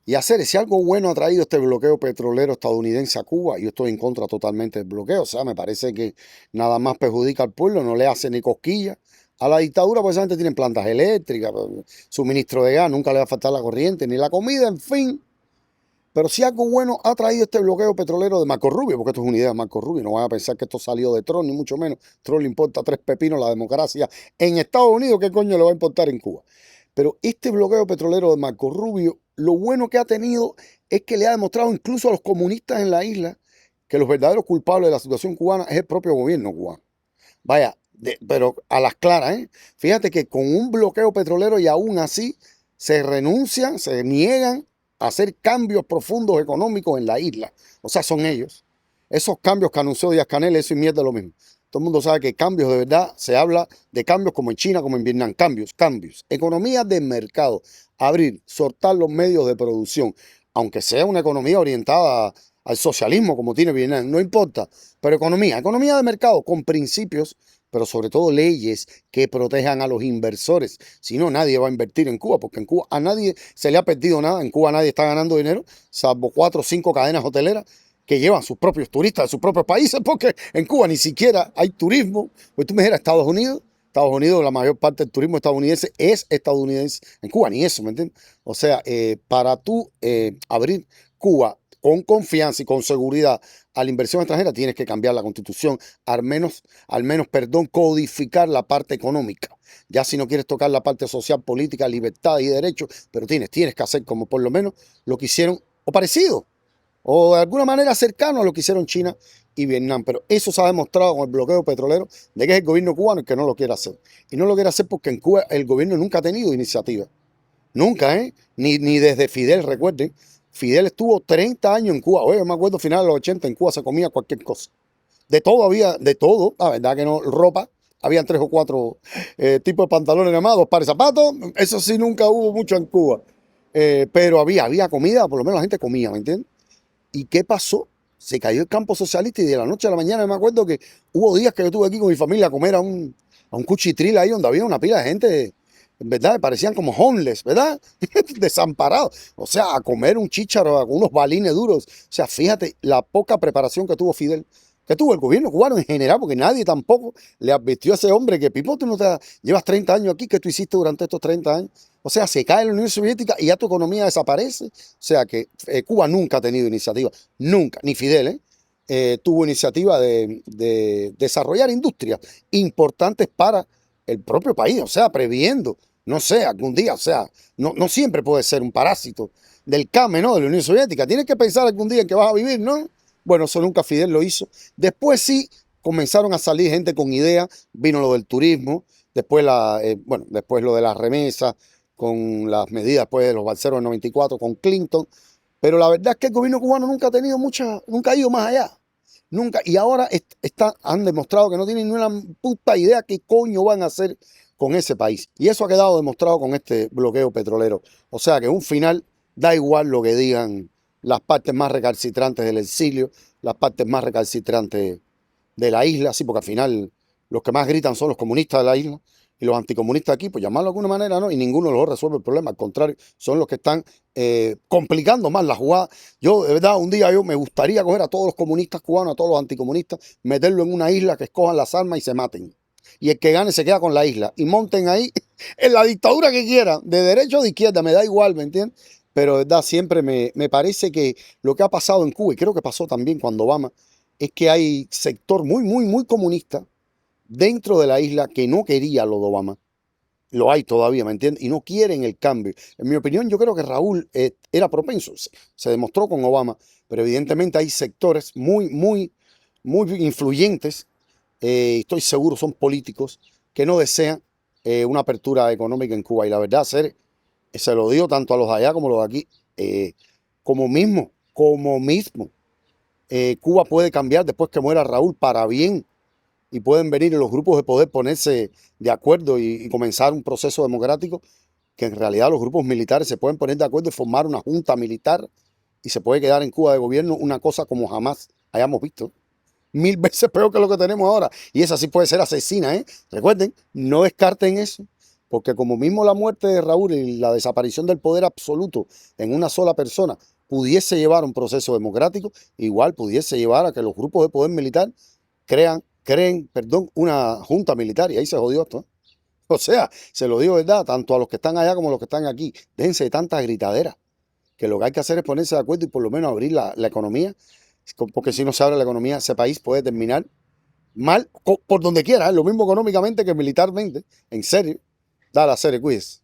Y hacer, si algo bueno ha traído este bloqueo petrolero estadounidense a Cuba, yo estoy en contra totalmente del bloqueo. O sea, me parece que nada más perjudica al pueblo, no le hace ni cosquilla. A la dictadura, pues esa gente tiene plantas eléctricas, suministro de gas, nunca le va a faltar la corriente, ni la comida, en fin. Pero si algo bueno ha traído este bloqueo petrolero de Marco Rubio, porque esto es una idea de Marco Rubio, no van a pensar que esto salió de Trump, ni mucho menos. Trump le importa tres pepinos la democracia en Estados Unidos, ¿qué coño le va a importar en Cuba? Pero este bloqueo petrolero de Marco Rubio, lo bueno que ha tenido es que le ha demostrado incluso a los comunistas en la isla que los verdaderos culpables de la situación cubana es el propio gobierno cubano. Vaya, pero a las claras, ¿eh? Fíjate que con un bloqueo petrolero y aún así se renuncian, se niegan a hacer cambios profundos económicos en la isla. O sea, son ellos. Esos cambios que anunció Díaz-Canel, eso y mierda lo mismo. Todo el mundo sabe que cambios de verdad, se habla de cambios como en China, como en Vietnam. Cambios, cambios. Economía de mercado. Abrir, soltar los medios de producción. Aunque sea una economía orientada al socialismo como tiene Vietnam, no importa. Pero economía de mercado con principios, pero sobre todo leyes que protejan a los inversores. Si no, nadie va a invertir en Cuba, porque en Cuba a nadie se le ha perdido nada. En Cuba nadie está ganando dinero, salvo 4 o 5 cadenas hoteleras que llevan sus propios turistas de sus propios países, porque en Cuba ni siquiera hay turismo. Pues tú me dijeras Estados Unidos, la mayor parte del turismo estadounidense es estadounidense. En Cuba ni eso, ¿me entiendes? O sea, para tú abrir Cuba con confianza y con seguridad a la inversión extranjera, tienes que cambiar la constitución, perdón, codificar la parte económica. Ya si no quieres tocar la parte social, política, libertad y derechos, pero tienes que hacer como por lo menos lo que hicieron, o parecido, o de alguna manera cercano a lo que hicieron China y Vietnam. Pero eso se ha demostrado con el bloqueo petrolero de que es el gobierno cubano el que no lo quiere hacer. Y no lo quiere hacer porque en Cuba el gobierno nunca ha tenido iniciativa. Nunca, ¿eh? Ni desde Fidel, recuerden. Fidel estuvo 30 años en Cuba. Oye, yo me acuerdo, final de los 80 en Cuba se comía cualquier cosa. De todo había, de todo. La verdad que no, ropa. Habían 3 o 4 tipos de pantalones nada más, 2 pares de zapatos. Eso sí, nunca hubo mucho en Cuba. Pero había comida, por lo menos la gente comía, ¿me entiendes? ¿Y qué pasó? Se cayó el campo socialista y de la noche a la mañana me acuerdo que hubo días que yo estuve aquí con mi familia a comer a un cuchitril ahí donde había una pila de gente, en verdad, parecían como homeless, ¿verdad? Desamparados. O sea, a comer un chícharo con unos balines duros. O sea, fíjate la poca preparación que tuvo Fidel, que tuvo el gobierno cubano en general, porque nadie tampoco le advirtió a ese hombre que, Pipo, tú no te llevas 30 años aquí, ¿qué tú hiciste durante estos 30 años? O sea, se cae la Unión Soviética y ya tu economía desaparece. O sea que Cuba nunca ha tenido iniciativa, nunca, ni Fidel, tuvo iniciativa de desarrollar industrias importantes para el propio país, o sea, previendo, no sé, algún día, o sea, no siempre puede ser un parásito del CAME, ¿no? De la Unión Soviética. Tienes que pensar algún día en que vas a vivir, ¿no? Bueno, eso nunca Fidel lo hizo. Después sí comenzaron a salir gente con ideas, vino lo del turismo, después después lo de las remesas, con las medidas pues, de los balseros del 94 con Clinton, pero la verdad es que el gobierno cubano nunca ha tenido nunca ha ido más allá, nunca, y ahora han demostrado que no tienen ni una puta idea qué coño van a hacer con ese país, y eso ha quedado demostrado con este bloqueo petrolero, o sea que un final da igual lo que digan las partes más recalcitrantes del exilio, las partes más recalcitrantes de la isla, sí, porque al final los que más gritan son los comunistas de la isla y los anticomunistas aquí, pues llamarlo de alguna manera, ¿no? Y ninguno de los dos resuelve el problema, al contrario, son los que están complicando más la jugada. Yo, de verdad, un día yo me gustaría coger a todos los comunistas cubanos, a todos los anticomunistas, meterlo en una isla, que escojan las armas y se maten. Y el que gane se queda con la isla. Y monten ahí en la dictadura que quieran, de derecha o de izquierda, me da igual, ¿me entiendes? Pero de verdad, siempre me parece que lo que ha pasado en Cuba, y creo que pasó también cuando Obama, es que hay sector muy comunista dentro de la isla que no quería lo de Obama. Lo hay todavía, ¿me entiendes? Y no quieren el cambio. En mi opinión, yo creo que Raúl era propenso. Se demostró con Obama, pero evidentemente hay sectores muy influyentes, estoy seguro son políticos, que no desean una apertura económica en Cuba. Y la verdad, se lo digo tanto a los de allá como a los de aquí, como mismo. Cuba puede cambiar después que muera Raúl para bien y pueden venir los grupos de poder ponerse de acuerdo y comenzar un proceso democrático que en realidad los grupos militares se pueden poner de acuerdo y formar una junta militar y se puede quedar en Cuba de gobierno una cosa como jamás hayamos visto. 1000 veces peor que lo que tenemos ahora. Y esa sí puede ser asesina, ¿eh? Recuerden, no descarten eso, Porque como mismo la muerte de Raúl y la desaparición del poder absoluto en una sola persona pudiese llevar a un proceso democrático, igual pudiese llevar a que los grupos de poder militar creen, una junta militar, y ahí se jodió esto, ¿eh? O sea, se lo digo de verdad, tanto a los que están allá como a los que están aquí. Déjense de tanta gritadera, que lo que hay que hacer es ponerse de acuerdo y por lo menos abrir la economía, porque si no se abre la economía, ese país puede terminar mal por donde quiera, ¿eh? Lo mismo económicamente que militarmente. En serio. Dale, a hacer, cuídese.